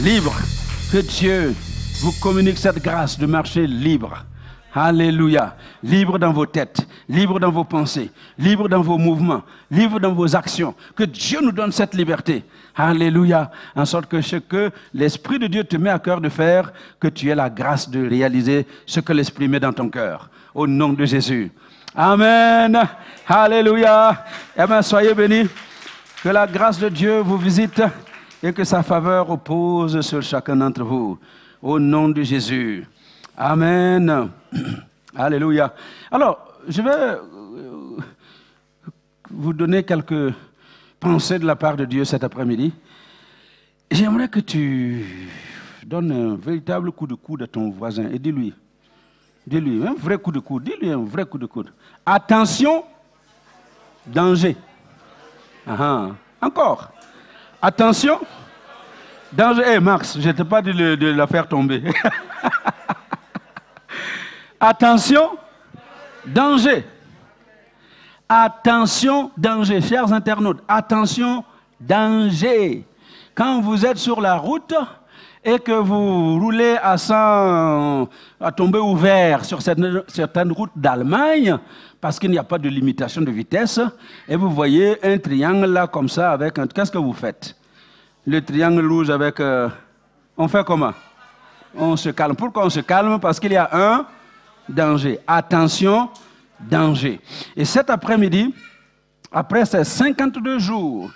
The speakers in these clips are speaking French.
Libre. Que Dieu vous communique cette grâce de marcher libre. Alléluia. Libre dans vos têtes, libre dans vos pensées, libre dans vos mouvements, libre dans vos actions. Que Dieu nous donne cette liberté. Alléluia. En sorte que ce que l'Esprit de Dieu te met à cœur de faire, que tu aies la grâce de réaliser ce que l'Esprit met dans ton cœur. Au nom de Jésus. Amen. Alléluia. Eh bien, soyez bénis. Que la grâce de Dieu vous visite et que sa faveur repose sur chacun d'entre vous. Au nom de Jésus. Amen. Alléluia. Alors, je vais vous donner quelques pensées de la part de Dieu cet après-midi. J'aimerais que tu donnes un véritable coup de coude à ton voisin et dis-lui, un vrai coup de coude, dis-lui un vrai coup de coude. Attention, danger. Encore. Attention, danger. Hey Max, je ne t'ai pas dit de la faire tomber. Attention, danger. Attention, danger. Chers internautes, attention, danger. Quand vous êtes sur la route et que vous roulez à tomber ouvert sur certaines routes d'Allemagne, parce qu'il n'y a pas de limitation de vitesse, et vous voyez un triangle là comme ça avec un... Qu'est-ce que vous faites? Le triangle rouge avec... on fait comment? On se calme. Pourquoi on se calme? Parce qu'il y a un danger. Attention, danger. Et cet après-midi, après ces 52 jours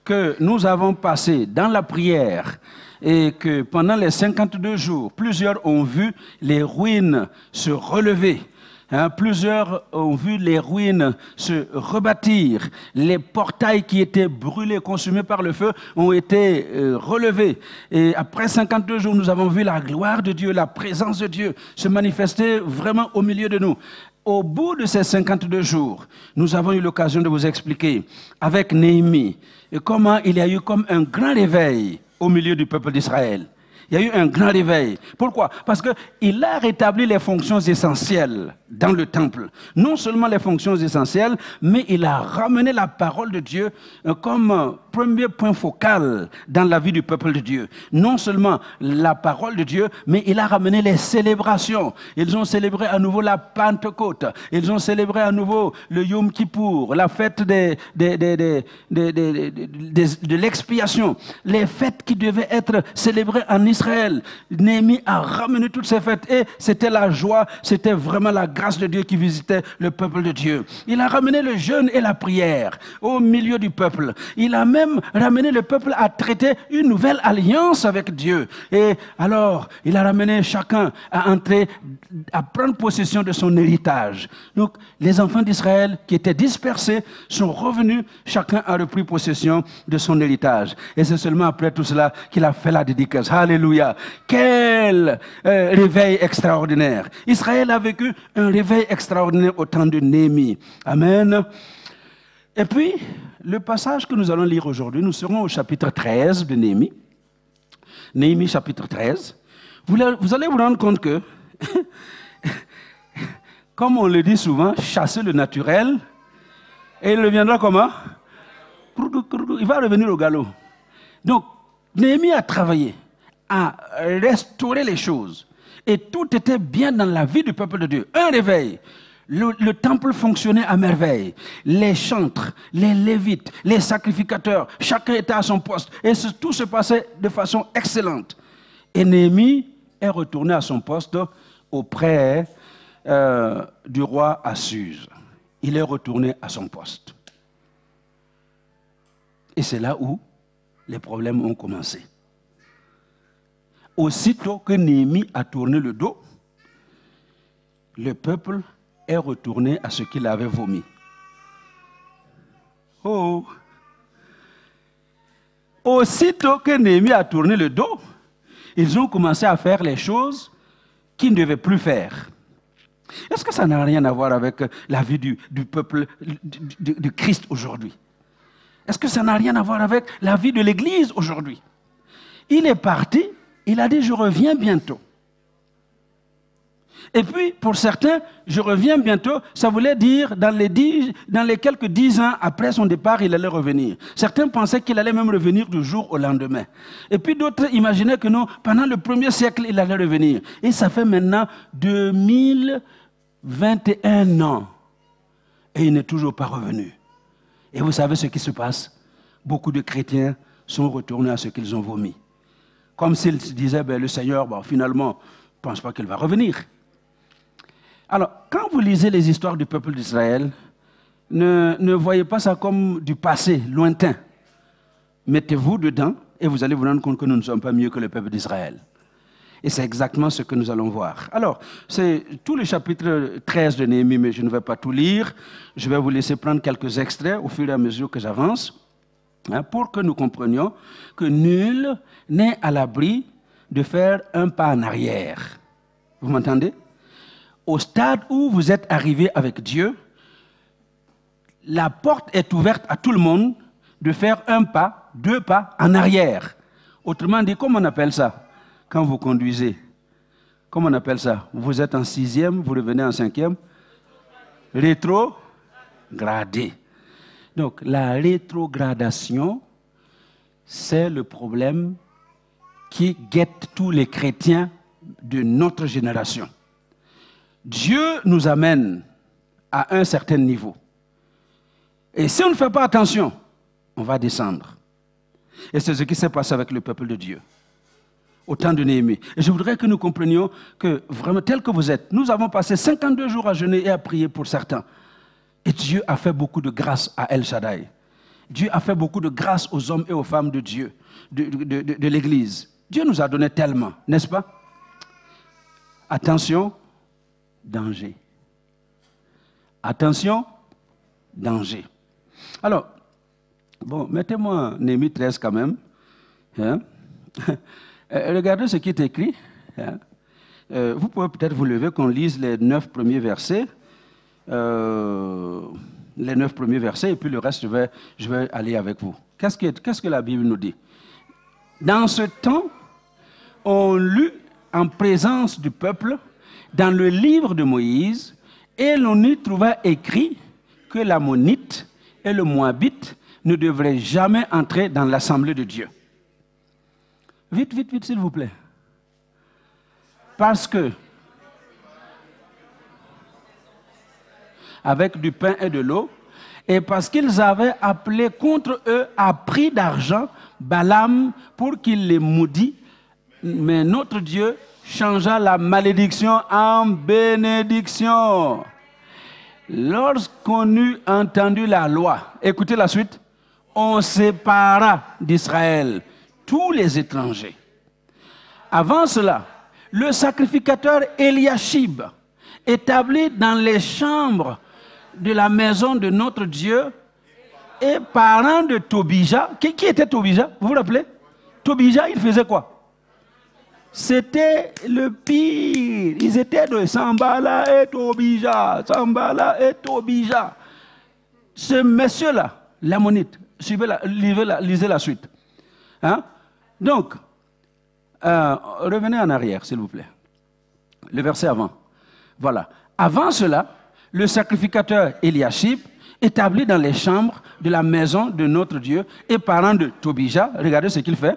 que nous avons passés dans la prière, et que pendant les 52 jours, plusieurs ont vu les ruines se relever. Plusieurs ont vu les ruines se rebâtir. Les portails qui étaient brûlés, consumés par le feu, ont été relevés. Et après 52 jours, nous avons vu la gloire de Dieu, la présence de Dieu se manifester vraiment au milieu de nous. Au bout de ces 52 jours, nous avons eu l'occasion de vous expliquer avec Néhémie comment il y a eu comme un grand réveil au milieu du peuple d'Israël. Il y a eu un grand réveil. Pourquoi? Parce qu'il a rétabli les fonctions essentielles dans le temple. Non seulement les fonctions essentielles, mais il a ramené la parole de Dieu comme premier point focal dans la vie du peuple de Dieu. Non seulement la parole de Dieu, mais il a ramené les célébrations. Ils ont célébré à nouveau la Pentecôte. Ils ont célébré à nouveau le Yom Kippour, la fête de l'expiation. Les fêtes qui devaient être célébrées en Israël. Néhémie a ramené toutes ces fêtes et c'était la joie, c'était vraiment la grâce de Dieu qui visitait le peuple de Dieu. Il a ramené le jeûne et la prière au milieu du peuple. Il a même ramené le peuple à traiter une nouvelle alliance avec Dieu. Et alors, il a ramené chacun à entrer, à prendre possession de son héritage. Donc, les enfants d'Israël qui étaient dispersés sont revenus, chacun a repris possession de son héritage. Et c'est seulement après tout cela qu'il a fait la dédicace. Alléluia. Quel réveil extraordinaire. Israël a vécu un réveil extraordinaire au temps de Néhémie. Amen. Et puis, le passage que nous allons lire aujourd'hui, nous serons au chapitre 13 de Néhémie. Néhémie chapitre 13. Vous allez vous rendre compte que, comme on le dit souvent, chasser le naturel, et il reviendra comment? Il va revenir au galop. Donc, Néhémie a travaillé à restaurer les choses. Et tout était bien dans la vie du peuple de Dieu. Un réveil. Le temple fonctionnait à merveille. Les chantres, les lévites, les sacrificateurs, chacun était à son poste. Et tout se passait de façon excellente. Et Néhémie est retourné à son poste auprès du roi Assur. Il est retourné à son poste. Et c'est là où les problèmes ont commencé. Aussitôt que Néhémie a tourné le dos, le peuple est retourné à ce qu'il avait vomi. Oh! Aussitôt que Néhémie a tourné le dos, ils ont commencé à faire les choses qu'ils ne devaient plus faire. Est-ce que ça n'a rien à voir avec la vie du peuple de Christ aujourd'hui? Est-ce que ça n'a rien à voir avec la vie de l'Église aujourd'hui? Il est parti, il a dit « je reviens bientôt ». Et puis, pour certains, je reviens bientôt, ça voulait dire dans les quelques 10 ans après son départ, il allait revenir. Certains pensaient qu'il allait même revenir du jour au lendemain. Et puis d'autres imaginaient que non, pendant le 1er siècle, il allait revenir. Et ça fait maintenant 2021 ans. Et il n'est toujours pas revenu. Et vous savez ce qui se passe? Beaucoup de chrétiens sont retournés à ce qu'ils ont vomi. Comme s'ils disaient, ben, le Seigneur, bon, finalement, ne pense pas qu'il va revenir. Alors, quand vous lisez les histoires du peuple d'Israël, ne voyez pas ça comme du passé lointain. Mettez-vous dedans et vous allez vous rendre compte que nous ne sommes pas mieux que le peuple d'Israël. Et c'est exactement ce que nous allons voir. Alors, c'est tout le chapitre 13 de Néhémie, mais je ne vais pas tout lire. Je vais vous laisser prendre quelques extraits au fur et à mesure que j'avance, pour que nous comprenions que nul n'est à l'abri de faire un pas en arrière. Vous m'entendez? Au stade où vous êtes arrivé avec Dieu, la porte est ouverte à tout le monde de faire un pas, 2 pas en arrière. Autrement dit, comment on appelle ça quand vous conduisez? Comment on appelle ça? Vous êtes en 6e, vous revenez en 5e. Rétrogradé. Donc, la rétrogradation, c'est le problème qui guette tous les chrétiens de notre génération. Dieu nous amène à un certain niveau. Et si on ne fait pas attention, on va descendre. Et c'est ce qui s'est passé avec le peuple de Dieu, au temps de Néhémie. Et je voudrais que nous comprenions que, vraiment, tel que vous êtes, nous avons passé 52 jours à jeûner et à prier pour certains. Et Dieu a fait beaucoup de grâce à El Shaddai. Dieu a fait beaucoup de grâce aux hommes et aux femmes de Dieu, de l'Église. Dieu nous a donné tellement, n'est-ce pas? Attention, danger. Attention, danger. Alors, bon, mettez-moi Néhémie 13 quand même. Hein? Regardez ce qui est écrit. Hein? Vous pouvez peut-être vous lever qu'on lise les 9 premiers versets. Les 9 premiers versets, et puis le reste, je vais aller avec vous. Qu'est-ce que la Bible nous dit? Dans ce temps, on lut en présence du peuple dans le livre de Moïse, et l'on y trouva écrit que l'Ammonite et le Moabite ne devraient jamais entrer dans l'assemblée de Dieu. Vite, vite, vite, s'il vous plaît. Parce que, avec du pain et de l'eau, et parce qu'ils avaient appelé contre eux à prix d'argent Balaam pour qu'il les maudit, mais notre Dieu changea la malédiction en bénédiction. Lorsqu'on eut entendu la loi, écoutez la suite, on sépara d'Israël tous les étrangers. Avant cela, le sacrificateur Eliashib, établi dans les chambres de la maison de notre Dieu, et parent de Tobija. Qui était Tobija? Vous vous rappelez? Tobija, il faisait quoi? C'était le pire. Ils étaient de Sambala et Tobija. Sambala et Tobija. Ce monsieur-là, l'Ammonite, lisez la suite. Hein? Donc, revenez en arrière, s'il vous plaît. Le verset avant. Voilà. Avant cela, le sacrificateur Eliashib, établi dans les chambres de la maison de notre Dieu et parent de Tobija, regardez ce qu'il fait.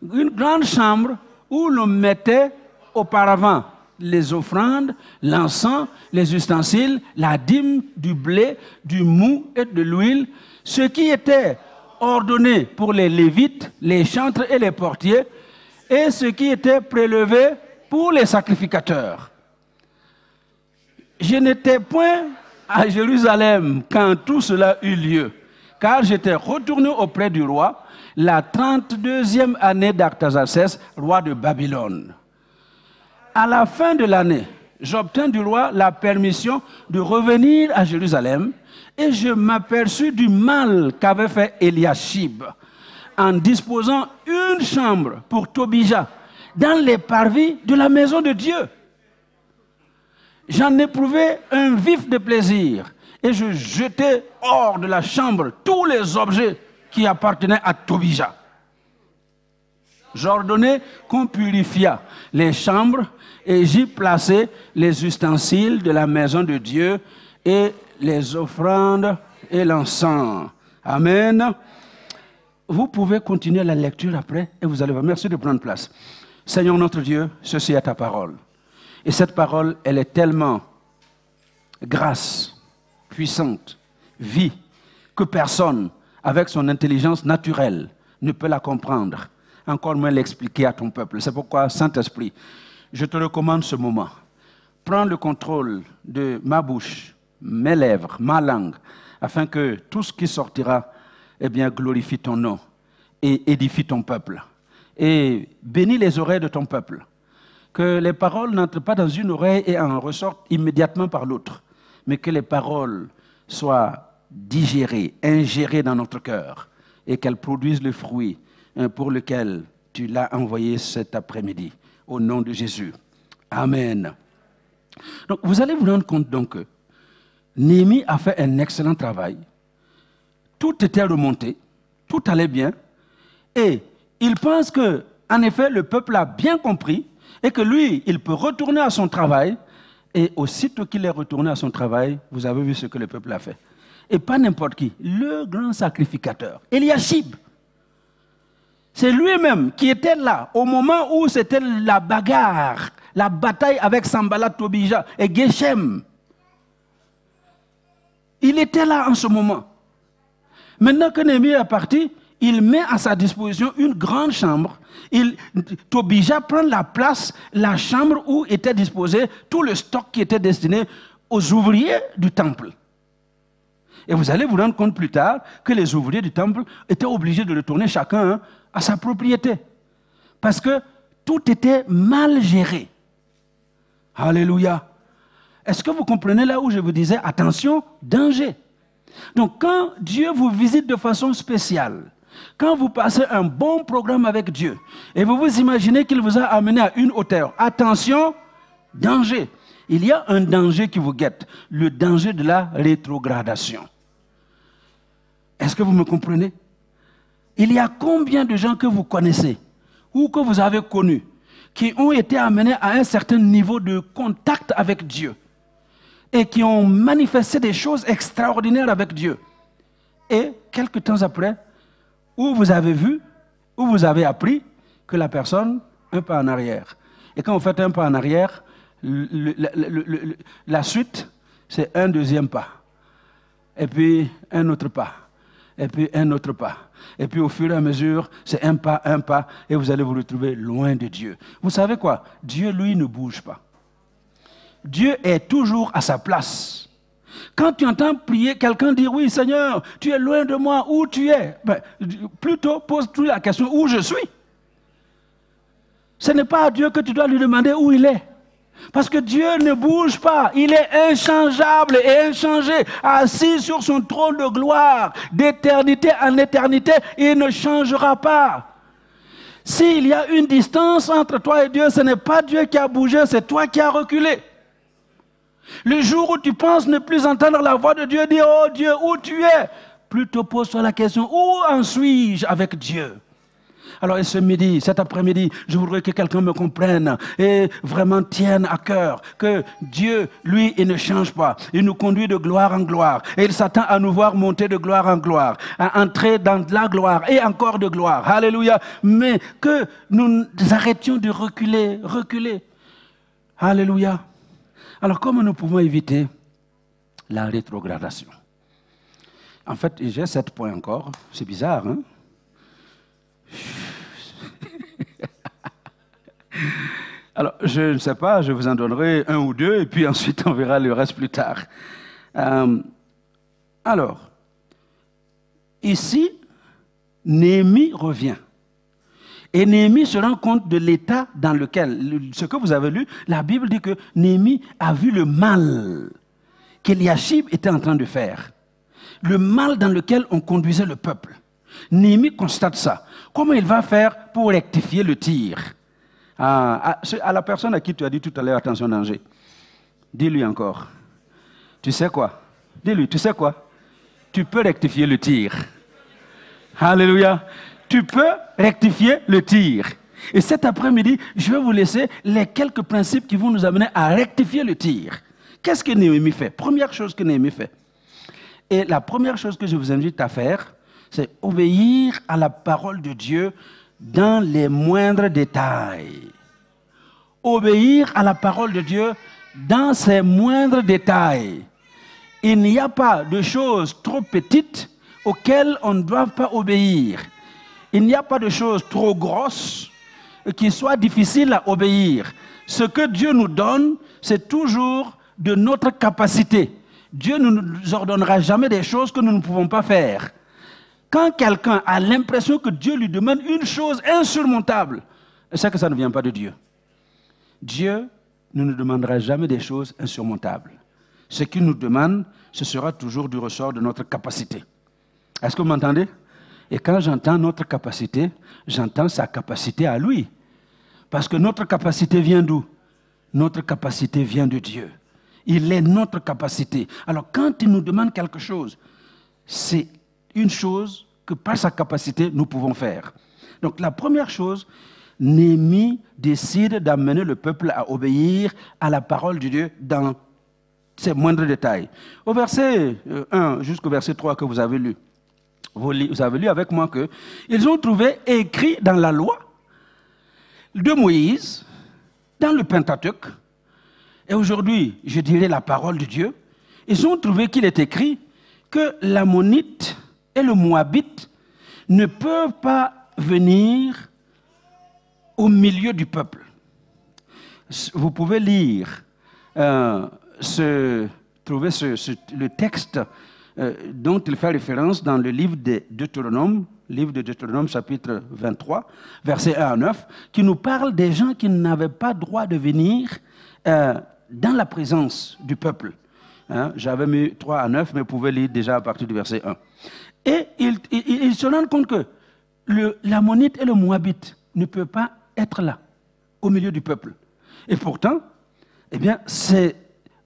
Une grande chambre où l'on mettait auparavant les offrandes, l'encens, les ustensiles, la dîme, du blé, du mou et de l'huile, ce qui était ordonné pour les Lévites, les chantres et les portiers, et ce qui était prélevé pour les sacrificateurs. Je n'étais point à Jérusalem quand tout cela eut lieu, car j'étais retourné auprès du roi la 32e année d'Artaxerxès, roi de Babylone. À la fin de l'année, j'obtins du roi la permission de revenir à Jérusalem et je m'aperçus du mal qu'avait fait Eliashib en disposant une chambre pour Tobija dans les parvis de la maison de Dieu. J'en éprouvais un vif de plaisir et je jetai hors de la chambre tous les objets qui appartenaient à Tobija. J'ordonnai qu'on purifia les chambres et j'y plaçai les ustensiles de la maison de Dieu et les offrandes et l'encens. Amen. Vous pouvez continuer la lecture après et vous allez voir. Merci de prendre place. Seigneur notre Dieu, ceci est ta parole. Et cette parole, elle est tellement grâce, puissante, vie, que personne, avec son intelligence naturelle, ne peut la comprendre, encore moins l'expliquer à ton peuple. C'est pourquoi, Saint-Esprit, je te recommande ce moment. Prends le contrôle de ma bouche, mes lèvres, ma langue, afin que tout ce qui sortira, eh bien, glorifie ton nom et édifie ton peuple. Et bénis les oreilles de ton peuple. Que les paroles n'entrent pas dans une oreille et en ressortent immédiatement par l'autre, mais que les paroles soient digérées, ingérées dans notre cœur et qu'elles produisent le fruit pour lequel tu l'as envoyé cet après-midi. Au nom de Jésus. Amen. Donc, vous allez vous rendre compte donc que Néhémie a fait un excellent travail. Tout était remonté, tout allait bien, et il pense que, en effet, le peuple a bien compris et que lui, il peut retourner à son travail. Et aussitôt qu'il est retourné à son travail, vous avez vu ce que le peuple a fait. Et pas n'importe qui, le grand sacrificateur, Eliashib. C'est lui-même qui était là au moment où c'était la bagarre, la bataille avec Sanballat, Tobija et Geshem. Il était là en ce moment. Maintenant que Néhémie est parti, il met à sa disposition une grande chambre. Tobija prend la place, la chambre où était disposé tout le stock qui était destiné aux ouvriers du temple. Et vous allez vous rendre compte plus tard que les ouvriers du temple étaient obligés de retourner chacun à sa propriété. Parce que tout était mal géré. Alléluia. Est-ce que vous comprenez là où je vous disais, attention, danger. Donc quand Dieu vous visite de façon spéciale, quand vous passez un bon programme avec Dieu, et vous vous imaginez qu'il vous a amené à une hauteur, attention, danger. Il y a un danger qui vous guette, le danger de la rétrogradation. Est-ce que vous me comprenez? Il y a combien de gens que vous connaissez ou que vous avez connus qui ont été amenés à un certain niveau de contact avec Dieu et qui ont manifesté des choses extraordinaires avec Dieu. Et quelques temps après, où vous avez vu, où vous avez appris que la personne, un pas en arrière. Et quand vous faites un pas en arrière, la suite, c'est un deuxième pas. Et puis un autre pas. Et puis un autre pas. Et puis au fur et à mesure, c'est un pas, et vous allez vous retrouver loin de Dieu. Vous savez quoi? Dieu, lui, ne bouge pas. Dieu est toujours à sa place. Quand tu entends prier, quelqu'un dire, oui Seigneur, tu es loin de moi, où tu es? Ben, plutôt pose-toi la question, où je suis? Ce n'est pas à Dieu que tu dois lui demander où il est. Parce que Dieu ne bouge pas, il est inchangeable et inchangé, assis sur son trône de gloire, d'éternité en éternité, il ne changera pas. S'il y a une distance entre toi et Dieu, ce n'est pas Dieu qui a bougé, c'est toi qui as reculé. Le jour où tu penses ne plus entendre la voix de Dieu, dis, oh Dieu, où tu es? Plutôt pose-toi la question, où en suis-je avec Dieu? Alors ce midi, cet après-midi, je voudrais que quelqu'un me comprenne et vraiment tienne à cœur que Dieu, lui, il ne change pas. Il nous conduit de gloire en gloire et il s'attend à nous voir monter de gloire en gloire, à entrer dans la gloire et encore de gloire. Alléluia. Mais que nous arrêtions de reculer. Alléluia. Alors comment nous pouvons éviter la rétrogradation? En fait, j'ai 7 points encore. C'est bizarre, hein? Alors, je ne sais pas, je vous en donnerai 1 ou 2 et puis ensuite on verra le reste plus tard. Alors, ici, Néhémie revient. Et Néhémie se rend compte de l'état dans lequel, ce que vous avez lu, la Bible dit que Néhémie a vu le mal qu'Eliashib était en train de faire. Le mal dans lequel on conduisait le peuple. Néhémie constate ça. Comment il va faire pour rectifier le tir? À la personne à qui tu as dit tout à l'heure, attention danger, dis-lui encore. Tu sais quoi? Dis-lui, tu sais quoi? Tu peux rectifier le tir. Alléluia. Tu peux rectifier le tir. Et cet après-midi, je vais vous laisser les quelques principes qui vont nous amener à rectifier le tir. Qu'est-ce que Néhémie fait? Première chose que Néhémie fait. Et la première chose que je vous invite à faire, c'est obéir à la parole de Dieu dans les moindres détails. Obéir à la parole de Dieu dans ses moindres détails. Il n'y a pas de choses trop petites auxquelles on ne doit pas obéir. Il n'y a pas de choses trop grosses qui soient difficiles à obéir. Ce que Dieu nous donne, c'est toujours de notre capacité. Dieu ne nous ordonnera jamais des choses que nous ne pouvons pas faire. Quand quelqu'un a l'impression que Dieu lui demande une chose insurmontable, c'est que ça ne vient pas de Dieu. Dieu ne nous demandera jamais des choses insurmontables. Ce qu'il nous demande, ce sera toujours du ressort de notre capacité. Est-ce que vous m'entendez? Et quand j'entends notre capacité, j'entends sa capacité à lui. Parce que notre capacité vient d'où? Notre capacité vient de Dieu. Il est notre capacité. Alors quand il nous demande quelque chose, c'est une chose que par sa capacité, nous pouvons faire. Donc la première chose, Néhémie décide d'amener le peuple à obéir à la parole de Dieu dans ses moindres détails. Au verset 1 jusqu'au verset 3 que vous avez lu, vous avez lu avec moi qu'ils ont trouvé écrit dans la loi de Moïse, dans le Pentateuque, et aujourd'hui, je dirais la parole de Dieu, ils ont trouvé qu'il est écrit que l'Ammonite et le Moabite ne peuvent pas venir au milieu du peuple. Vous pouvez lire, trouver le texte dont il fait référence dans le livre de Deutéronome, chapitre 23, versets 1 à 9, qui nous parle des gens qui n'avaient pas droit de venir dans la présence du peuple. Hein, j'avais mis 3 à 9, mais vous pouvez lire déjà à partir du verset 1. Et ils se rendent compte que l'Ammonite et le Moabite ne peuvent pas être là, au milieu du peuple. Et pourtant, eh bien, c'est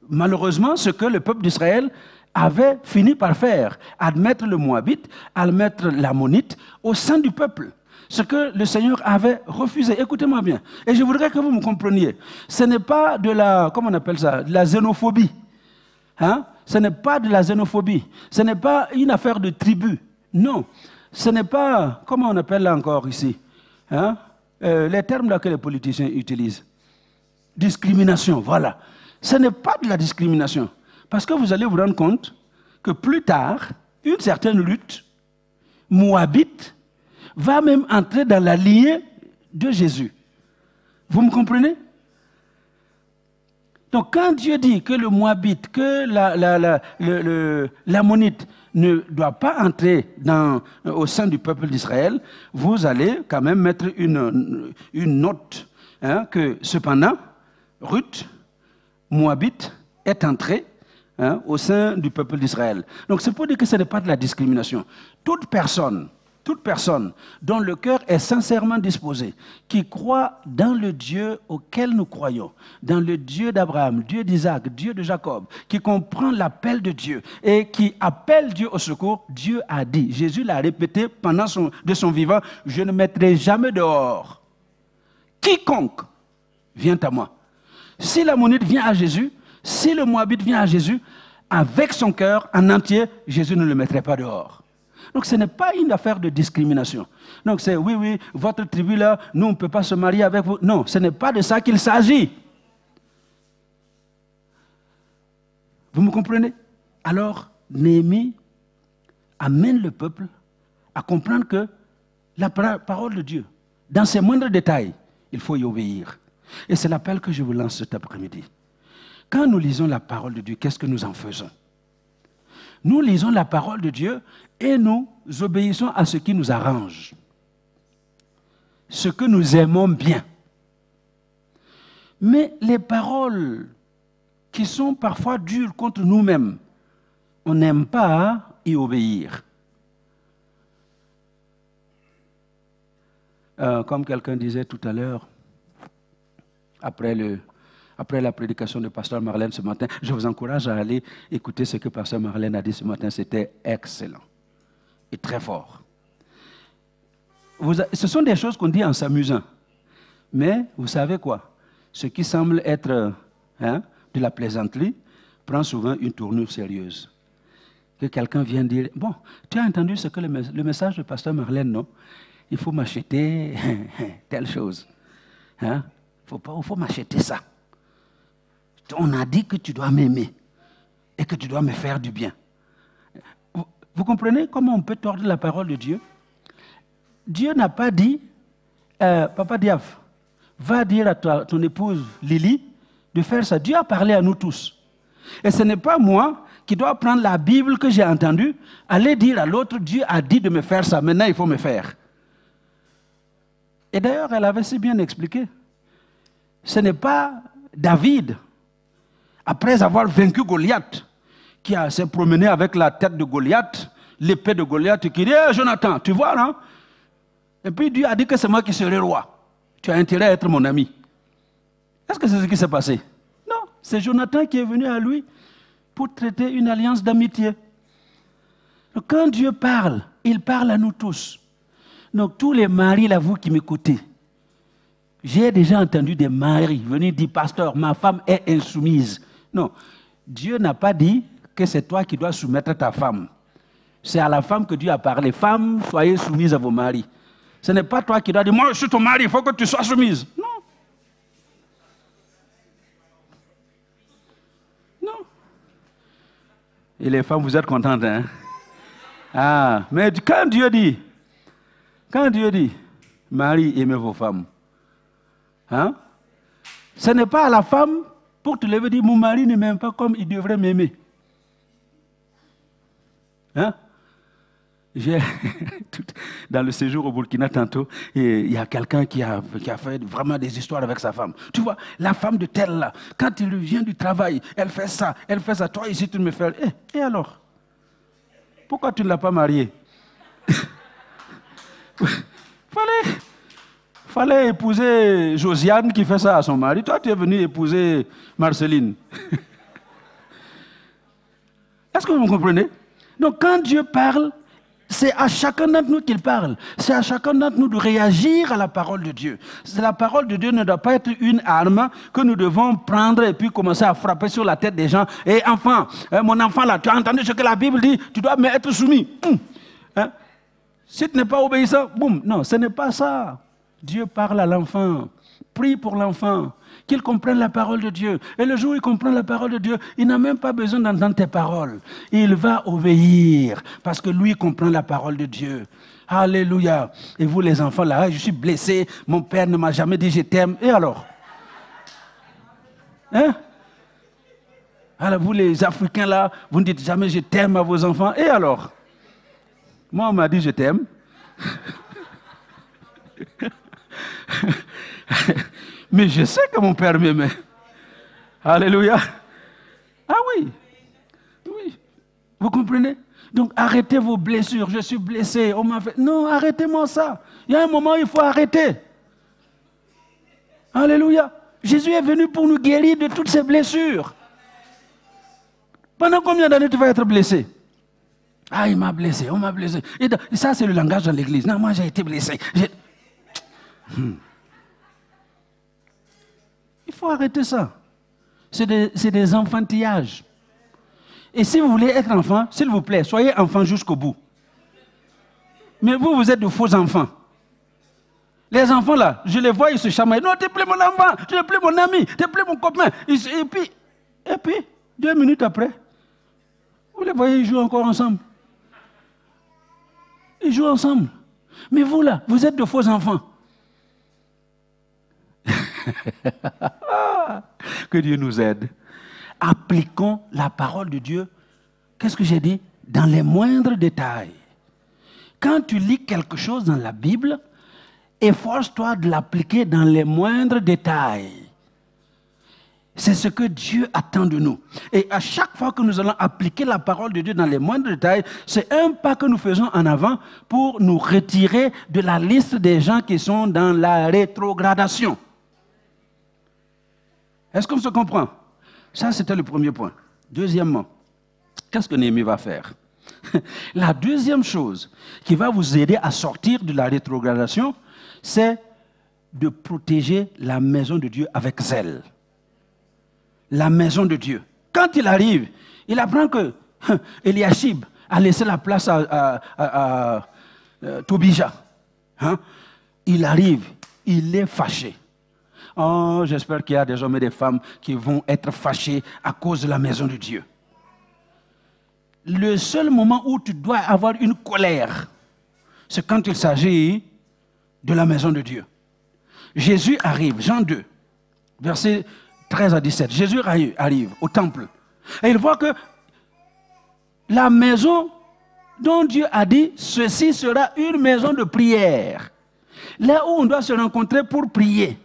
malheureusement ce que le peuple d'Israël avait fini par faire, admettre le Moabite, admettre l'Ammonite au sein du peuple. Ce que le Seigneur avait refusé. Écoutez-moi bien. Et je voudrais que vous me compreniez. Ce n'est pas de la, comment on appelle ça, de la xénophobie. Hein? Ce n'est pas de la xénophobie. Ce n'est pas une affaire de tribu. Non. Ce n'est pas, comment on appelle là encore ici, hein? Les termes là que les politiciens utilisent. Discrimination, voilà. Ce n'est pas de la discrimination. Parce que vous allez vous rendre compte que plus tard, une certaine lutte moabite va même entrer dans la lignée de Jésus. Vous me comprenez? Donc quand Dieu dit que le Moabite, que l'Ammonite ne doit pas entrer au sein du peuple d'Israël, vous allez quand même mettre une note, hein, que cependant, Ruth, Moabite, est entrée, hein, au sein du peuple d'Israël. Donc c'est pour dire que ce n'est pas de la discrimination. Toute personne dont le cœur est sincèrement disposé, qui croit dans le Dieu auquel nous croyons, dans le Dieu d'Abraham, Dieu d'Isaac, Dieu de Jacob, qui comprend l'appel de Dieu et qui appelle Dieu au secours, Dieu a dit, Jésus l'a répété pendant de son vivant, je ne mettrai jamais dehors quiconque vient à moi. Si l'Ammonite vient à Jésus, si le Moabite vient à Jésus, avec son cœur en entier, Jésus ne le mettrait pas dehors. Donc ce n'est pas une affaire de discrimination. Donc c'est oui, votre tribu là, nous on ne peut pas se marier avec vous. Non, ce n'est pas de ça qu'il s'agit. Vous me comprenez? Alors, Néhémie amène le peuple à comprendre que la parole de Dieu, dans ses moindres détails, il faut y obéir. Et c'est l'appel que je vous lance cet après-midi. Quand nous lisons la parole de Dieu, qu'est-ce que nous en faisons? Nous lisons la parole de Dieu et nous obéissons à ce qui nous arrange, ce que nous aimons bien. Mais les paroles qui sont parfois dures contre nous-mêmes, on n'aime pas y obéir. Comme quelqu'un disait tout à l'heure, après la prédication de Pasteur Marlène ce matin, je vous encourage à aller écouter ce que Pasteur Marlène a dit ce matin. C'était excellent et très fort. Ce sont des choses qu'on dit en s'amusant. Mais vous savez quoi? Ce qui semble être de la plaisanterie prend souvent une tournure sérieuse. Que quelqu'un vienne dire, bon, tu as entendu ce que le message du pasteur Marlène, non? Il faut m'acheter telle chose. Il faut m'acheter ça. On a dit que tu dois m'aimer et que tu dois me faire du bien. Vous comprenez comment on peut tordre la parole de Dieu? Dieu n'a pas dit, Papa Diaf, va dire à ton épouse Lily de faire ça. Dieu a parlé à nous tous. Et ce n'est pas moi qui dois prendre la Bible que j'ai entendue, aller dire à l'autre, Dieu a dit de me faire ça, maintenant il faut me faire. Et d'ailleurs, elle avait si bien expliqué. Ce n'est pas David, après avoir vaincu Goliath, qui s'est promené avec la tête de Goliath, l'épée de Goliath, qui dit, hey, Jonathan, tu vois, non? Et puis Dieu a dit que c'est moi qui serai roi. Tu as intérêt à être mon ami. Est-ce que c'est ce qui s'est passé? Non, c'est Jonathan qui est venu à lui pour traiter une alliance d'amitié. Donc, quand Dieu parle, il parle à nous tous. Donc tous les maris, là, vous qui m'écoutez, j'ai déjà entendu des maris venir dire, pasteur, ma femme est insoumise. Non, Dieu n'a pas dit que c'est toi qui dois soumettre ta femme. C'est à la femme que Dieu a parlé. Femmes, soyez soumises à vos maris. Ce n'est pas toi qui dois dire, moi je suis ton mari, il faut que tu sois soumise. Non. Non. Et les femmes, vous êtes contentes, hein? Ah, mais quand Dieu dit, mari, aimez vos femmes, hein? Ce n'est pas à la femme pour te lever et dire, mon mari ne m'aime pas comme il devrait m'aimer. Hein? Dans le séjour au Burkina tantôt, il y a quelqu'un qui a fait vraiment des histoires avec sa femme. Tu vois, la femme de tel là, quand il revient du travail, elle fait ça. Toi ici, tu me fais... Et alors? Pourquoi tu ne l'as pas mariée? Fallait épouser Josiane qui fait ça à son mari. Toi, tu es venu épouser Marceline. Est-ce que vous me comprenez? Donc, quand Dieu parle, c'est à chacun d'entre nous qu'il parle. C'est à chacun d'entre nous de réagir à la parole de Dieu. La parole de Dieu ne doit pas être une arme que nous devons prendre et puis commencer à frapper sur la tête des gens. Et enfant, mon enfant là, tu as entendu ce que la Bible dit? Tu dois me être soumis. Hein? Si tu n'es pas obéissant, boum. Non, ce n'est pas ça. Dieu parle à l'enfant. Prie pour l'enfant. Qu'il comprenne la parole de Dieu. Et le jour où il comprend la parole de Dieu, il n'a même pas besoin d'entendre tes paroles. Il va obéir parce que lui comprend la parole de Dieu. Alléluia. Et vous les enfants là, je suis blessé, mon père ne m'a jamais dit je t'aime. Et alors? Hein? Alors vous les Africains là, vous ne dites jamais je t'aime à vos enfants. Et alors? Moi on m'a dit je t'aime. Mais je sais que mon père m'aimait. Alléluia. Ah oui. Oui. Vous comprenez? Donc arrêtez vos blessures. Je suis blessé. On m'a fait... Non, arrêtez-moi ça. Il y a un moment où il faut arrêter. Alléluia. Jésus est venu pour nous guérir de toutes ces blessures. Pendant combien d'années tu vas être blessé? Ah, il m'a blessé, on m'a blessé. Et ça, c'est le langage dans l'église. Non, moi j'ai été blessé. Il faut arrêter ça. C'est des enfantillages. Et si vous voulez être enfant, s'il vous plaît, soyez enfant jusqu'au bout. Mais vous êtes de faux enfants. Les enfants là, je les vois, ils se chamaillent. Non, tu n'es plus mon enfant, tu n'es plus mon ami, tu n'es plus mon copain. Et puis, 2 minutes après, vous les voyez, ils jouent encore ensemble. Ils jouent ensemble. Mais vous là, vous êtes de faux enfants. Que Dieu nous aide. Appliquons la parole de Dieu. Qu'est-ce que j'ai dit? Dans les moindres détails. Quand tu lis quelque chose dans la Bible, efforce-toi de l'appliquer dans les moindres détails. C'est ce que Dieu attend de nous. Et à chaque fois que nous allons appliquer la parole de Dieu dans les moindres détails, c'est un pas que nous faisons en avant pour nous retirer de la liste des gens qui sont dans la rétrogradation. Est-ce qu'on se comprend? Ça, c'était le premier point. Deuxièmement, qu'est-ce que Néhémie va faire? La deuxième chose qui va vous aider à sortir de la rétrogradation, c'est de protéger la maison de Dieu avec zèle. La maison de Dieu. Quand il arrive, il apprend que Eliashib a laissé la place à Tobija. Hein? Il arrive, il est fâché. Oh, j'espère qu'il y a des hommes et des femmes qui vont être fâchés à cause de la maison de Dieu. Le seul moment où tu dois avoir une colère, c'est quand il s'agit de la maison de Dieu. Jésus arrive, Jean 2, versets 13 à 17. Jésus arrive au temple et il voit que la maison dont Dieu a dit, ceci sera une maison de prière. Là où on doit se rencontrer pour prier.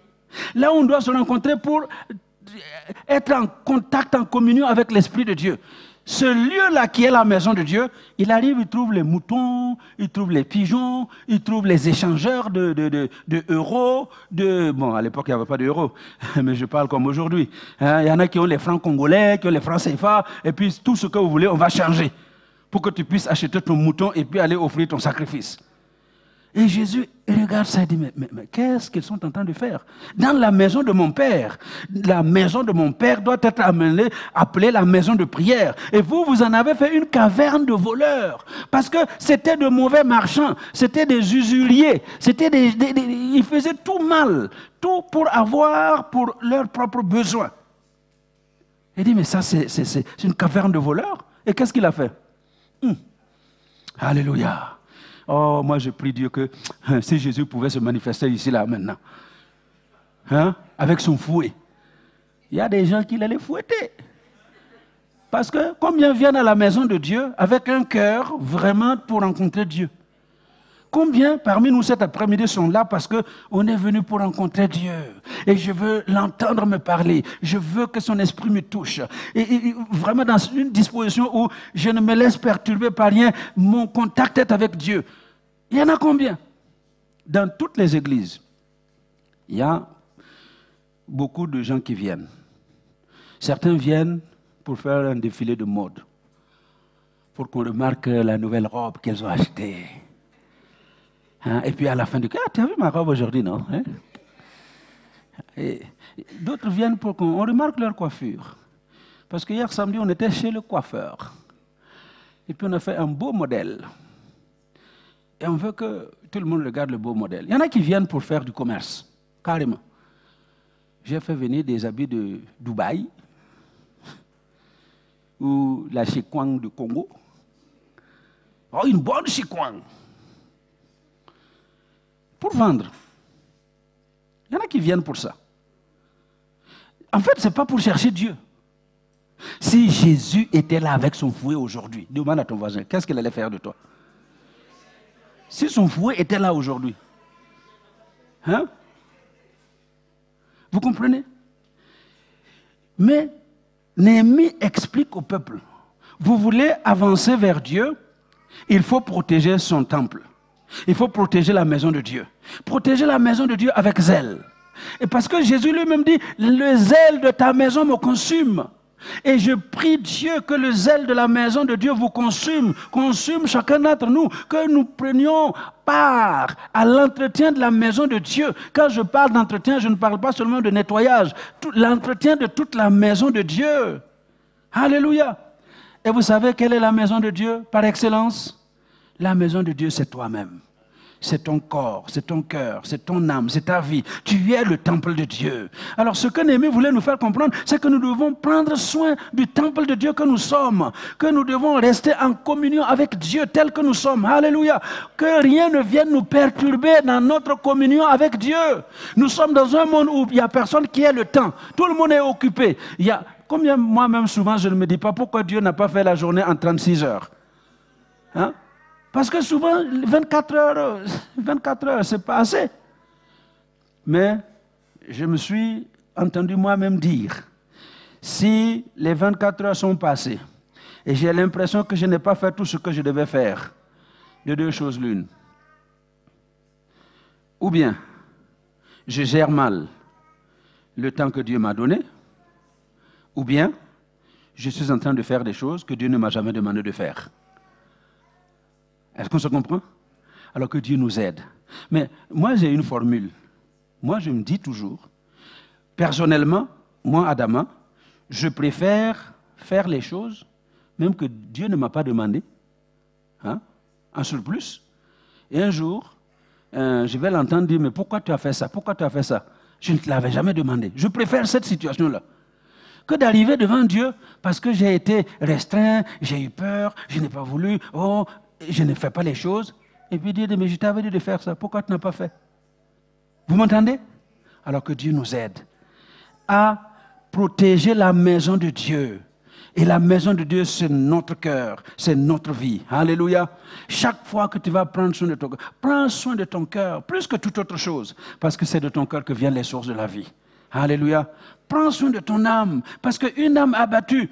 Là où on doit se rencontrer pour être en contact, en communion avec l'Esprit de Dieu. Ce lieu-là qui est la maison de Dieu, il arrive, il trouve les moutons, il trouve les pigeons, il trouve les échangeurs de euros. Bon, à l'époque, il n'y avait pas d'euros, mais je parle comme aujourd'hui. Hein, il y en a qui ont les francs congolais, qui ont les francs CFA, et puis tout ce que vous voulez, on va changer pour que tu puisses acheter ton mouton et puis aller offrir ton sacrifice. Et Jésus regarde ça et dit, mais qu'est-ce qu'ils sont en train de faire? Dans la maison de mon Père, la maison de mon Père doit être appelée la maison de prière. Et vous en avez fait une caverne de voleurs. Parce que c'était de mauvais marchands, c'était des usuriers, ils faisaient tout mal, tout pour avoir pour leurs propres besoins. Il dit, mais ça c'est une caverne de voleurs. Et qu'est-ce qu'il a fait? Alléluia. Oh, moi je prie Dieu que si Jésus pouvait se manifester ici, là, maintenant, hein, avec son fouet, il y a des gens qui allaient fouetter. Parce que combien viennent à la maison de Dieu avec un cœur vraiment pour rencontrer Dieu? Combien parmi nous cet après-midi sont là parce qu'on est venu pour rencontrer Dieu et je veux l'entendre me parler, je veux que son esprit me touche et vraiment dans une disposition où je ne me laisse perturber par rien, mon contact est avec Dieu. Il y en a combien? Dans toutes les églises, il y a beaucoup de gens qui viennent. Certains viennent pour faire un défilé de mode, pour qu'on remarque la nouvelle robe qu'elles ont achetée. Hein? Et puis à la fin du cas, tu as vu ma robe aujourd'hui, non? Hein? D'autres viennent pour qu'on remarque leur coiffure. Parce que hier samedi, on était chez le coiffeur. Et puis on a fait un beau modèle. Et on veut que tout le monde regarde le beau modèle. Il y en a qui viennent pour faire du commerce, carrément. J'ai fait venir des habits de Dubaï, ou la chikwang du Congo. Oh, une bonne chikwang. Pour vendre. Il y en a qui viennent pour ça. En fait, ce n'est pas pour chercher Dieu. Si Jésus était là avec son fouet aujourd'hui, demande à ton voisin, qu'est-ce qu'il allait faire de toi? Si son fouet était là aujourd'hui, hein? Vous comprenez? Mais Néhémie explique au peuple, vous voulez avancer vers Dieu, il faut protéger son temple. Il faut protéger la maison de Dieu. Protéger la maison de Dieu avec zèle. Et parce que Jésus lui-même dit, le zèle de ta maison me consume. Et je prie Dieu que le zèle de la maison de Dieu vous consume chacun d'entre nous, que nous prenions part à l'entretien de la maison de Dieu. Quand je parle d'entretien, je ne parle pas seulement de nettoyage, l'entretien de toute la maison de Dieu. Alléluia. Et vous savez quelle est la maison de Dieu par excellence? La maison de Dieu, c'est toi-même. C'est ton corps, c'est ton cœur, c'est ton âme, c'est ta vie. Tu es le temple de Dieu. Alors ce que Néhémie voulait nous faire comprendre, c'est que nous devons prendre soin du temple de Dieu que nous sommes. Que nous devons rester en communion avec Dieu tel que nous sommes. Alléluia. Que rien ne vienne nous perturber dans notre communion avec Dieu. Nous sommes dans un monde où il n'y a personne qui ait le temps. Tout le monde est occupé. Combien moi-même souvent je ne me dis pas pourquoi Dieu n'a pas fait la journée en 36 heures. Hein? Parce que souvent, 24 heures, c'est pas assez. Mais je me suis entendu moi-même dire, si les 24 heures sont passées, et j'ai l'impression que je n'ai pas fait tout ce que je devais faire, de deux choses l'une. Ou bien, je gère mal le temps que Dieu m'a donné, ou bien, je suis en train de faire des choses que Dieu ne m'a jamais demandé de faire. Est-ce qu'on se comprend? Alors que Dieu nous aide. Mais moi, j'ai une formule moi je me dis toujours, personnellement, moi Adama, je préfère faire les choses, même que Dieu ne m'a pas demandé, hein, en surplus. Et un jour, je vais l'entendre dire, mais pourquoi tu as fait ça? Pourquoi tu as fait ça? Je ne te l'avais jamais demandé. Je préfère cette situation-là que d'arriver devant Dieu parce que j'ai été restreint, j'ai eu peur, je n'ai pas voulu, oh, je ne fais pas les choses. Et puis dire, mais je t'avais dit de faire ça, pourquoi tu n'as pas fait? Vous m'entendez? Alors que Dieu nous aide à protéger la maison de Dieu. Et la maison de Dieu, c'est notre cœur, c'est notre vie. Alléluia. Chaque fois que tu vas prendre soin de ton cœur, prends soin de ton cœur, plus que toute autre chose, parce que c'est de ton cœur que viennent les sources de la vie. Alléluia. Prends soin de ton âme, parce qu'une âme abattue,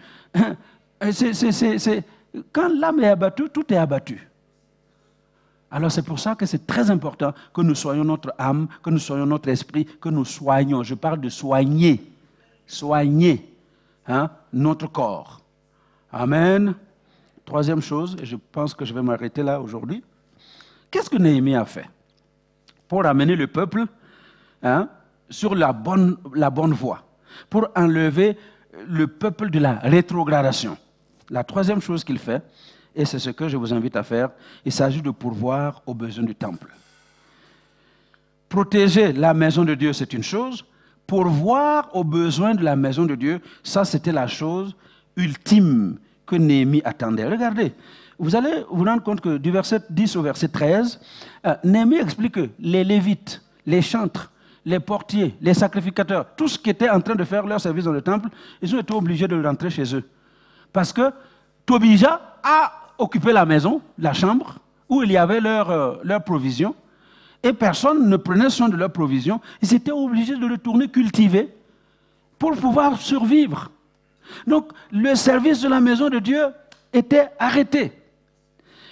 quand l'âme est abattue, tout est abattu. Alors c'est pour ça que c'est très important que nous soyons notre âme, que nous soyons notre esprit, que nous soignons. Je parle de soigner. Soigner, hein, notre corps. Amen. Troisième chose, et je pense que je vais m'arrêter là aujourd'hui. Qu'est-ce que Néhémie a fait pour amener le peuple, hein, sur la bonne voie, pour enlever le peuple de la rétrogradation? La troisième chose qu'il fait, et c'est ce que je vous invite à faire, il s'agit de pourvoir aux besoins du temple. Protéger la maison de Dieu, c'est une chose. Pourvoir aux besoins de la maison de Dieu, ça c'était la chose ultime que Néhémie attendait. Regardez, vous allez vous rendre compte que du verset 10 au verset 13, Néhémie explique que les Lévites, les chantres, les portiers, les sacrificateurs, tout ce qui était en train de faire leur service dans le temple, ils ont été obligés de rentrer chez eux. Parce que Tobija a occupé la maison, la chambre, où il y avait leur provision, et personne ne prenait soin de leur provision. Ils étaient obligés de retourner cultiver pour pouvoir survivre. Donc, le service de la maison de Dieu était arrêté.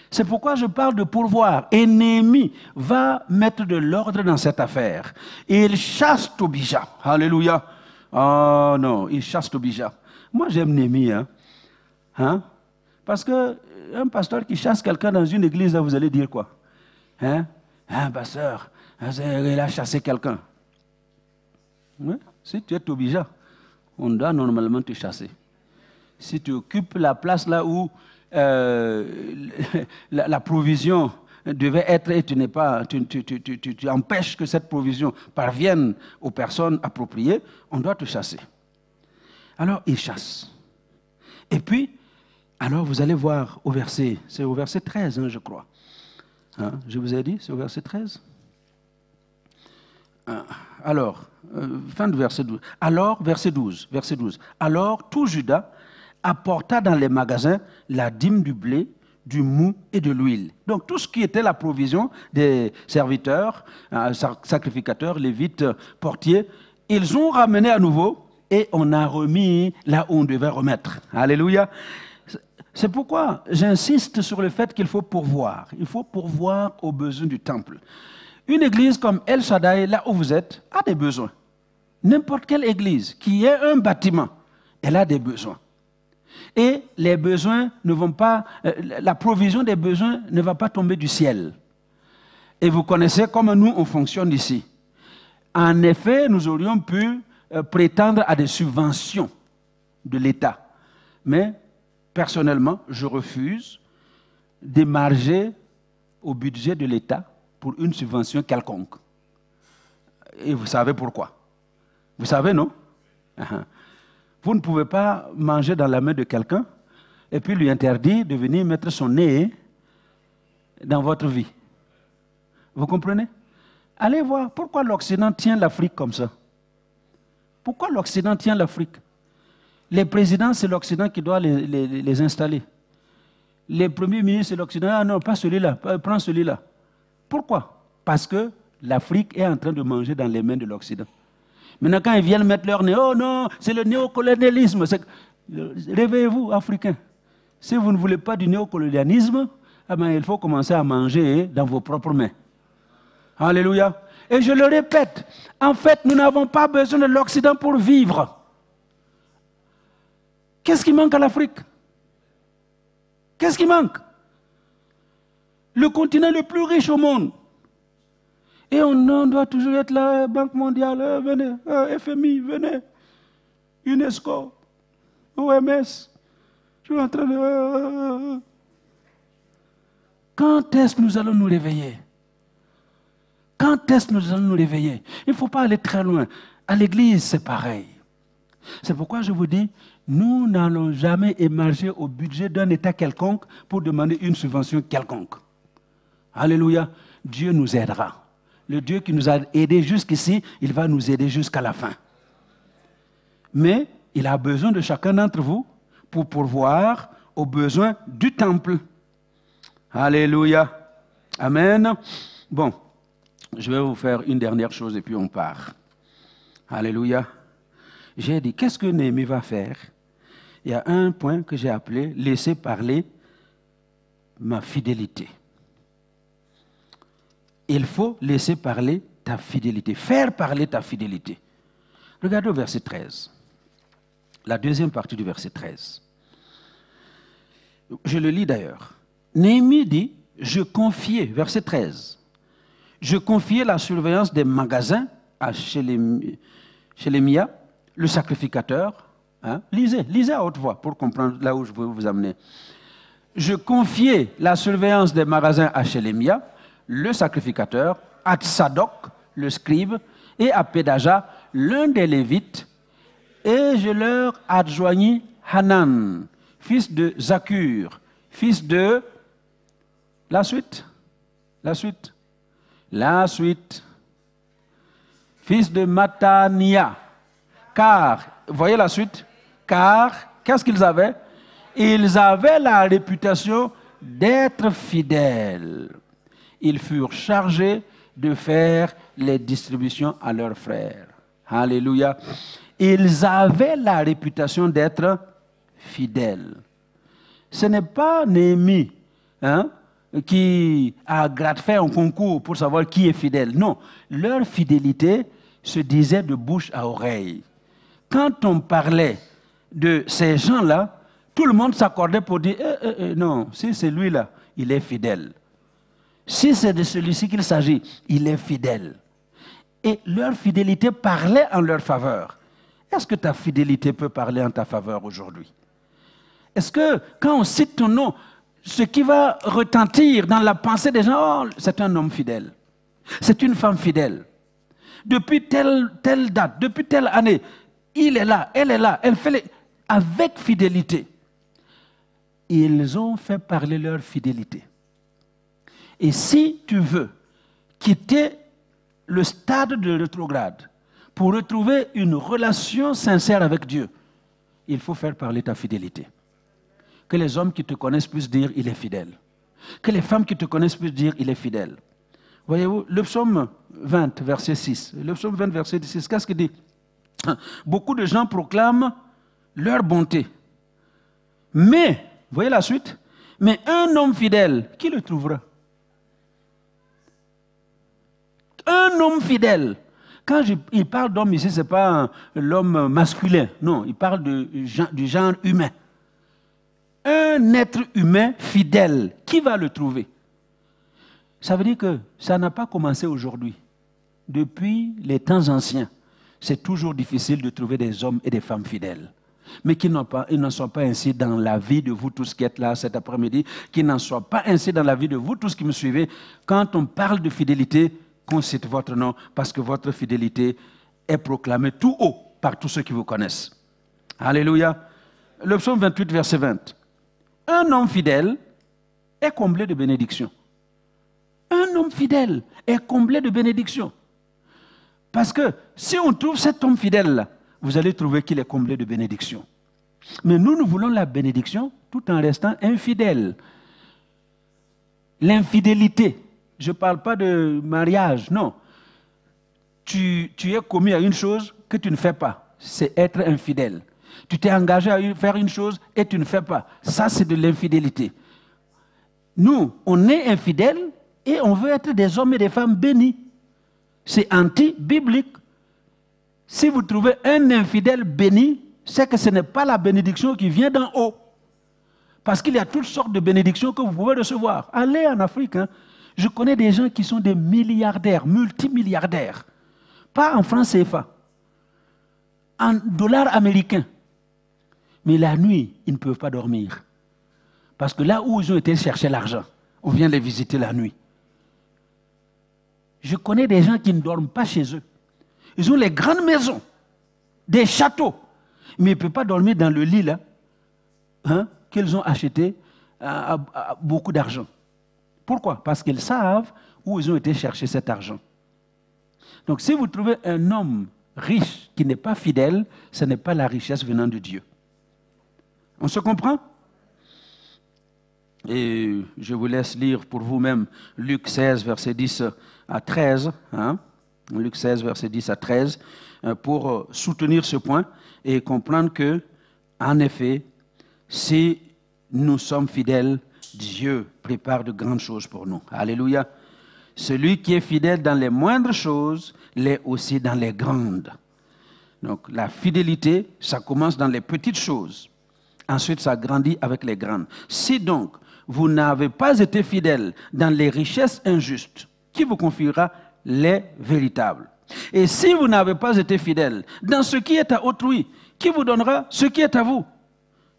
C'est pourquoi je parle de pourvoir. Et Néhémie va mettre de l'ordre dans cette affaire. Et il chasse Tobija. Alléluia. Oh non, il chasse Tobija. Moi, j'aime Néhémie. Hein? Parce qu'un pasteur qui chasse quelqu'un dans une église, là, vous allez dire quoi? Hein? Un pasteur, il a chassé quelqu'un. Oui? Si tu es Tobija, on doit normalement te chasser. Si tu occupes la place là où la provision devait être et tu n'es pas, tu empêches que cette provision parvienne aux personnes appropriées, on doit te chasser. Alors il chasse. Et puis, alors vous allez voir au verset, c'est au verset 13, hein, je crois. Hein, je vous ai dit, c'est au verset 13. Alors, fin du verset 12. Alors, verset 12. Alors, tout Juda apporta dans les magasins la dîme du blé, du mou et de l'huile. Donc, tout ce qui était la provision des serviteurs, sacrificateurs, lévites, portiers, ils ont ramené à nouveau et on a remis là où on devait remettre. Alléluia. C'est pourquoi j'insiste sur le fait qu'il faut pourvoir. Il faut pourvoir aux besoins du temple. Une église comme El Shaddai, là où vous êtes, a des besoins. N'importe quelle église qui ait un bâtiment, elle a des besoins. Et les besoins ne vont pas, la provision des besoins ne va pas tomber du ciel. Et vous connaissez comment nous, on fonctionne ici. En effet, nous aurions pu prétendre à des subventions de l'État. Mais personnellement, je refuse d'émarger au budget de l'État pour une subvention quelconque. Et vous savez pourquoi? Vous savez, non? Vous ne pouvez pas manger dans la main de quelqu'un et puis lui interdire de venir mettre son nez dans votre vie. Vous comprenez? Allez voir pourquoi l'Occident tient l'Afrique comme ça. Pourquoi l'Occident tient l'Afrique? Les présidents, c'est l'Occident qui doit les installer. Les premiers ministres, c'est l'Occident. Ah non, pas celui-là, prends celui-là. Pourquoi? Parce que l'Afrique est en train de manger dans les mains de l'Occident. Maintenant, quand ils viennent mettre leur nez, oh non, c'est le néocolonialisme. Réveillez-vous, Africains. Si vous ne voulez pas du néocolonialisme, eh bien, il faut commencer à manger dans vos propres mains. Alléluia. Et je le répète, en fait, nous n'avons pas besoin de l'Occident pour vivre. Qu'est-ce qui manque à l'Afrique? Qu'est-ce qui manque? Le continent le plus riche au monde. Et on doit toujours être là, Banque mondiale, venez, FMI, venez, UNESCO, OMS. Je suis en train de... Quand est-ce que nous allons nous réveiller? Quand est-ce que nous allons nous réveiller? Il ne faut pas aller très loin. À l'église, c'est pareil. C'est pourquoi je vous dis, nous n'allons jamais émarger au budget d'un État quelconque pour demander une subvention quelconque. Alléluia. Dieu nous aidera. Le Dieu qui nous a aidés jusqu'ici, il va nous aider jusqu'à la fin. Mais il a besoin de chacun d'entre vous pour pourvoir aux besoins du temple. Alléluia. Amen. Bon, je vais vous faire une dernière chose et puis on part. Alléluia. J'ai dit, qu'est-ce que Néhémie va faire? Il y a un point que j'ai appelé « laisser parler ma fidélité ». Il faut laisser parler ta fidélité, faire parler ta fidélité. Regardez au verset 13, la deuxième partie du verset 13. Je le lis d'ailleurs. Néhémie dit, je confiais, verset 13, je confiais la surveillance des magasins à Shélémia, le sacrificateur. Hein? Lisez à haute voix pour comprendre là où je veux vous amener. Je confiais la surveillance des magasins à Shélémia, le sacrificateur, à Tsadok, le scribe, et à Pédaja, l'un des Lévites, et je leur adjoignis Hanan, fils de Zakur, fils de... La suite. Fils de Matania. Car, voyez la suite, car, qu'est-ce qu'ils avaient? Ils avaient la réputation d'être fidèles. Ils furent chargés de faire les distributions à leurs frères. Alléluia. Ils avaient la réputation d'être fidèles. Ce n'est pas Néhémie qui a fait un concours pour savoir qui est fidèle. Non, leur fidélité se disait de bouche à oreille. Quand on parlait de ces gens-là, tout le monde s'accordait pour dire non, si c'est lui-là, il est fidèle. Si c'est de celui-ci qu'il s'agit, il est fidèle. Et leur fidélité parlait en leur faveur. Est-ce que ta fidélité peut parler en ta faveur aujourd'hui? Est-ce que quand on cite ton nom, ce qui va retentir dans la pensée des gens, oh, c'est un homme fidèle, c'est une femme fidèle. Depuis telle date, depuis telle année, il est là, elle fait avec fidélité. Ils ont fait parler leur fidélité. Et si tu veux quitter le stade de rétrograde pour retrouver une relation sincère avec Dieu, il faut faire parler ta fidélité. Que les hommes qui te connaissent puissent dire « il est fidèle ». Que les femmes qui te connaissent puissent dire « il est fidèle ». Voyez-vous, le psaume 20, verset 6. Le psaume 20, verset 6, qu'est-ce qu'il dit? Beaucoup de gens proclament leur bonté. Mais, voyez la suite, mais un homme fidèle, qui le trouvera? Un homme fidèle. Quand il parle d'homme ici, ce n'est pas l'homme masculin. Non, il parle du genre humain. Un être humain fidèle, qui va le trouver? Ça veut dire que ça n'a pas commencé aujourd'hui. Depuis les temps anciens, c'est toujours difficile de trouver des hommes et des femmes fidèles. Mais qu'ils n'en soient pas ainsi dans la vie de vous tous qui êtes là cet après-midi, qu'ils n'en soient pas ainsi dans la vie de vous tous qui me suivez. Quand on parle de fidélité, qu'on cite votre nom, parce que votre fidélité est proclamée tout haut par tous ceux qui vous connaissent. Alléluia. Le psaume 28, verset 20. Un homme fidèle est comblé de bénédictions. Un homme fidèle est comblé de bénédictions. Parce que si on trouve cet homme fidèle-là, vous allez trouver qu'il est comblé de bénédictions. Mais nous voulons la bénédiction tout en restant infidèles. L'infidélité, je ne parle pas de mariage, non. Tu es commis à une chose que tu ne fais pas, c'est être infidèle. Tu t'es engagé à faire une chose et tu ne fais pas. Ça, c'est de l'infidélité. Nous, on est infidèles et on veut être des hommes et des femmes bénis. C'est anti-biblique. Si vous trouvez un infidèle béni, c'est que ce n'est pas la bénédiction qui vient d'en haut. Parce qu'il y a toutes sortes de bénédictions que vous pouvez recevoir. Allez en Afrique. Je connais des gens qui sont des milliardaires, multimilliardaires. Pas en francs CFA, en dollars américains. Mais la nuit, ils ne peuvent pas dormir. Parce que là où ils ont été chercher l'argent, on vient les visiter la nuit. Je connais des gens qui ne dorment pas chez eux. Ils ont les grandes maisons, des châteaux, mais ils ne peuvent pas dormir dans le lit là, qu'ils ont acheté à beaucoup d'argent. Pourquoi? Parce qu'ils savent où ils ont été chercher cet argent. Donc si vous trouvez un homme riche qui n'est pas fidèle, ce n'est pas la richesse venant de Dieu. On se comprend? Et je vous laisse lire pour vous-même Luc 16, verset 10 à 13. Luc 16, verset 10 à 13, pour soutenir ce point et comprendre que, en effet, si nous sommes fidèles, Dieu prépare de grandes choses pour nous. Alléluia. Celui qui est fidèle dans les moindres choses, l'est aussi dans les grandes. Donc la fidélité, ça commence dans les petites choses. Ensuite, ça grandit avec les grandes. Si donc, vous n'avez pas été fidèle dans les richesses injustes, qui vous confiera les véritables? Et si vous n'avez pas été fidèle dans ce qui est à autrui, qui vous donnera ce qui est à vous?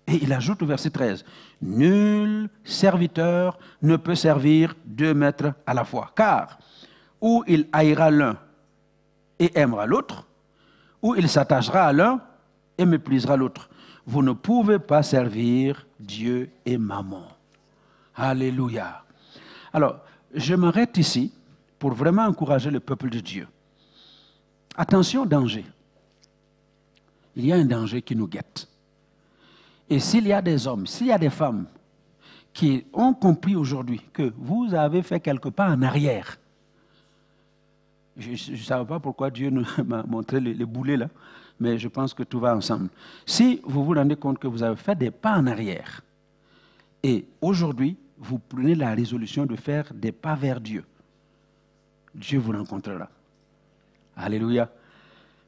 Et il ajoute au verset 13, « Nul serviteur ne peut servir 2 maîtres à la fois, car ou il haïra l'un et aimera l'autre, ou il s'attachera à l'un et méprisera l'autre. Vous ne pouvez pas servir Dieu et Mammon. » Alléluia. Alors, je m'arrête ici pour vraiment encourager le peuple de Dieu. Attention, danger. Il y a un danger qui nous guette. Et s'il y a des hommes, s'il y a des femmes qui ont compris aujourd'hui que vous avez fait quelque pas en arrière, je ne savais pas pourquoi Dieu m'a montré les boulets là, mais je pense que tout va ensemble. Si vous vous rendez compte que vous avez fait des pas en arrière, et aujourd'hui, vous prenez la résolution de faire des pas vers Dieu, Dieu vous rencontrera. Alléluia.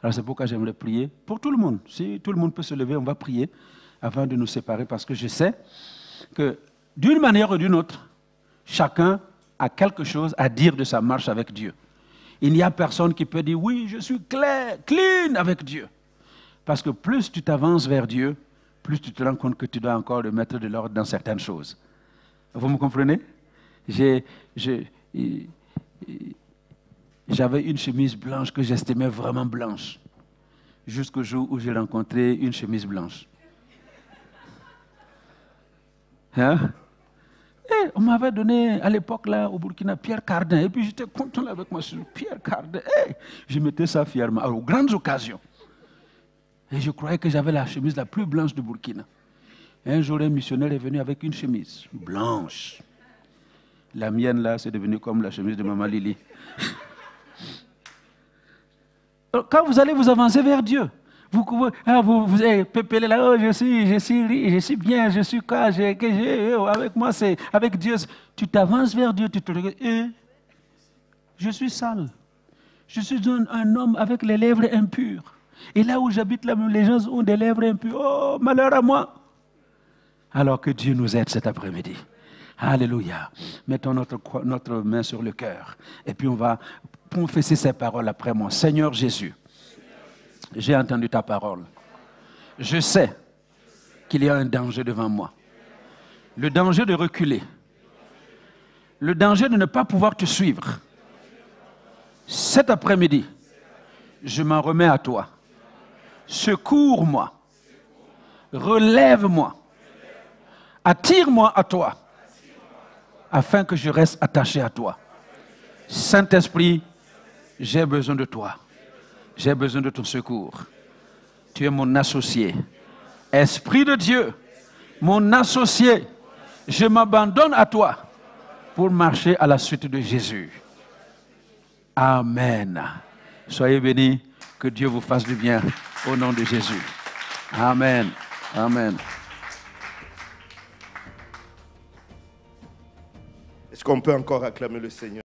Alors c'est pourquoi j'aimerais prier pour tout le monde. Si tout le monde peut se lever, on va prier avant de nous séparer, parce que je sais que d'une manière ou d'une autre, chacun a quelque chose à dire de sa marche avec Dieu. Il n'y a personne qui peut dire, oui, je suis clean avec Dieu. Parce que plus tu t'avances vers Dieu, plus tu te rends compte que tu dois encore mettre de l'ordre dans certaines choses. Vous me comprenez? J'avais une chemise blanche que j'estimais vraiment blanche, jusqu'au jour où j'ai rencontré une chemise blanche. Et on m'avait donné à l'époque là au Burkina Pierre Cardin, et puis j'étais content avec moi sur Pierre Cardin. Je mettais ça fièrement aux grandes occasions. Et je croyais que j'avais la chemise la plus blanche du Burkina. Et un jour, un missionnaire est venu avec une chemise blanche. La mienne là, c'est devenu comme la chemise de Maman Lili. Quand vous allez vous avancer vers Dieu, vous pépélez là, oh, je suis bien, je suis quoi, avec moi, c'est avec Dieu. Tu t'avances vers Dieu, tu te regardes, je suis sale. Je suis un homme avec les lèvres impures. Et là où j'habite, là, les gens ont des lèvres impures. Oh, malheur à moi. Alors que Dieu nous aide cet après-midi. Alléluia. Mettons notre main sur le cœur. Et puis on va confesser ces paroles après moi. Seigneur Jésus, j'ai entendu ta parole. Je sais qu'il y a un danger devant moi. Le danger de reculer. Le danger de ne pas pouvoir te suivre. Cet après-midi, je m'en remets à toi. Secours-moi. Relève-moi. Attire-moi à toi. Afin que je reste attaché à toi. Saint-Esprit, j'ai besoin de toi. J'ai besoin de ton secours. Tu es mon associé. Esprit de Dieu, mon associé, je m'abandonne à toi pour marcher à la suite de Jésus. Amen. Soyez bénis. Que Dieu vous fasse du bien au nom de Jésus. Amen. Amen. Est-ce qu'on peut encore acclamer le Seigneur?